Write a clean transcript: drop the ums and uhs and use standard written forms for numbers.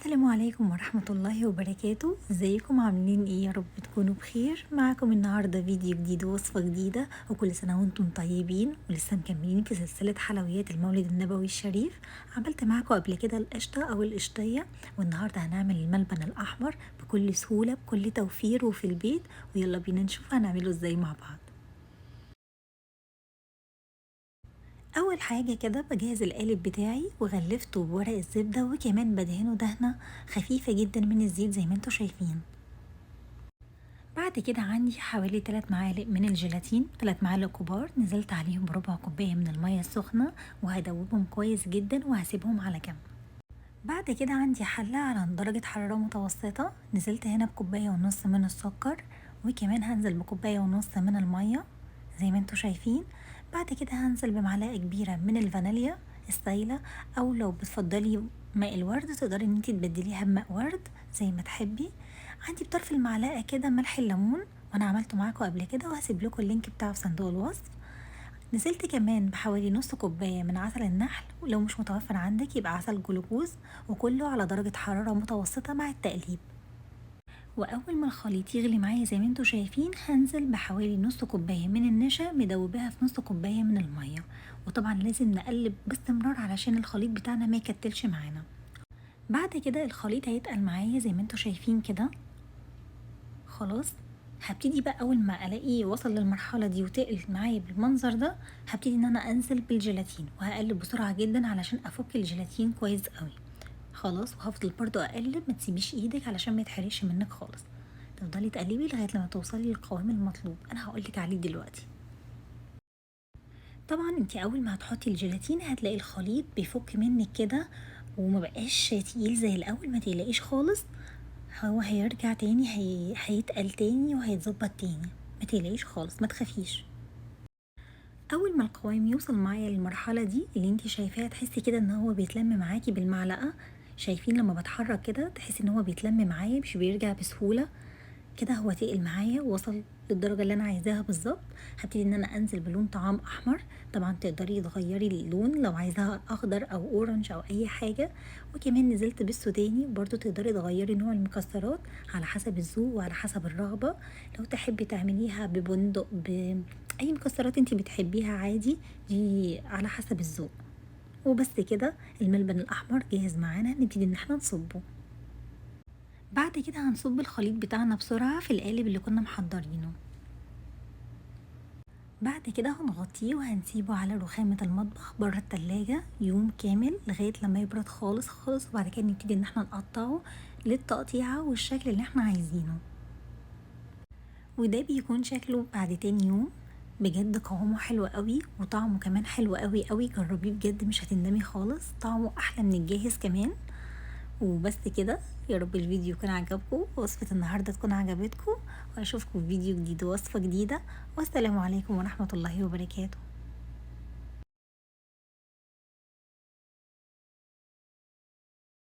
السلام عليكم ورحمة الله وبركاته. ازيكم عاملين ايه؟ يا رب تكونوا بخير. معاكم النهاردة فيديو جديد ووصفة جديدة، وكل سنة وانتم طيبين. ولسه مكملين في سلسلة حلويات المولد النبوي الشريف. عملت معاكم قبل كده القشطة او القشطية، والنهاردة هنعمل الملبن الاحمر بكل سهولة بكل توفير وفي البيت. ويلا بينا نشوف هنعمله ازاي مع بعض. اول حاجة كده بجهز القالب بتاعي وغلفته بورق الزبدة، وكمان بدهنه دهنة خفيفة جدا من الزيت زي ما انتوا شايفين. بعد كده عندي حوالي 3 معالق من الجيلاتين، 3 معالق كبار، نزلت عليهم بربع كوباية من المية السخنة وهدوبهم كويس جدا وهسيبهم على جنب. بعد كده عندي حلة على درجة حرارة متوسطة، نزلت هنا بكوباية ونص من السكر، وكمان هنزل بكوباية ونص من المية زي ما انتوا شايفين. بعد كده هنزل بمعلقة كبيرة من الفانيليا السايلة، او لو بتفضلي ماء الورد تقدري ان انتي تبدليها بماء ورد زي ما تحبي. عندي بطرف المعلقة كده ملح الليمون، وانا عملته معاكم قبل كده وهسيب لكم اللينك بتاعه في صندوق الوصف. نزلت كمان بحوالي نص كوباية من عسل النحل، ولو مش متوفر عندك يبقى عسل جلوكوز، وكله على درجة حرارة متوسطة مع التقليب. واول ما الخليط يغلي معايا زي ما انتوا شايفين هنزل بحوالي نص كوباية من النشا مدوباها في نص كوباية من المية. وطبعا لازم نقلب باستمرار علشان الخليط بتاعنا ما يكتلش معانا. بعد كده الخليط هيتقل معايا زي ما انتوا شايفين كده. خلاص، هبتدي بقى اول ما الاقيه وصل للمرحله دي وتقل معايا بالمنظر ده، هبتدي ان انا انزل بالجيلاتين وهقلب بسرعه جدا علشان افك الجيلاتين كويس قوي. خلاص، وهفضل برضو اقلب، ما تسيبيش ايدك علشان ما يتحرقش منك خالص. تفضلي تقلبي لغايه لما توصلي للقوام المطلوب انا هقولك عليه دلوقتي. طبعا انت اول ما هتحطي الجيلاتين هتلاقي الخليط بيفك منك كده ومبقاش تقيل زي الاول، ما تقلقيش خالص. هو هيرجع تاني، هيتقل تاني وهيتظبط تاني. ما تقلقيش خالص، ما تخافيش. اول ما القوام يوصل معايا للمرحله دي اللي انت شايفاها، تحسي كده ان هو بيتلم معاكي بالمعلقه. شايفين لما بتحرك كده تحسي ان هو بيتلم معايا مش بيرجع بسهوله. كده هو تقل معايا ووصل للدرجة اللي انا عايزاها بالظبط. هبتدي ان انا انزل بلون طعام احمر، طبعا تقدري تغيري اللون لو عايزاها اخضر او اورنج او اي حاجة. وكمان نزلت بالسوداني، برضو تقدري تغيري نوع المكسرات على حسب الذوق وعلى حسب الرغبة. لو تحبي تعمليها ببندق اي مكسرات انتي بتحبيها عادي، دي على حسب الذوق. وبس كده الملبن الاحمر جاهز معانا، نبتدي ان احنا نصبه. بعد كده هنصب الخليط بتاعنا بسرعة في القالب اللي كنا محضرينه. بعد كده هنغطيه وهنسيبه على رخامة المطبخ بره التلاجة يوم كامل لغاية لما يبرد خالص خالص، وبعد كده نبتدي ان احنا نقطعه للتقطيعة والشكل اللي احنا عايزينه. وده بيكون شكله بعد تاني يوم. بجد قوامه حلو قوي وطعمه كمان حلو قوي قوي، جربيه بجد مش هتندمي خالص، طعمه احلى من الجاهز كمان. وبس كده، يا رب الفيديو يكون عجبكم، وصفة النهاردة تكون عجبتكم، واشوفكم في فيديو جديد ووصفة جديدة. والسلام عليكم ورحمة الله وبركاته.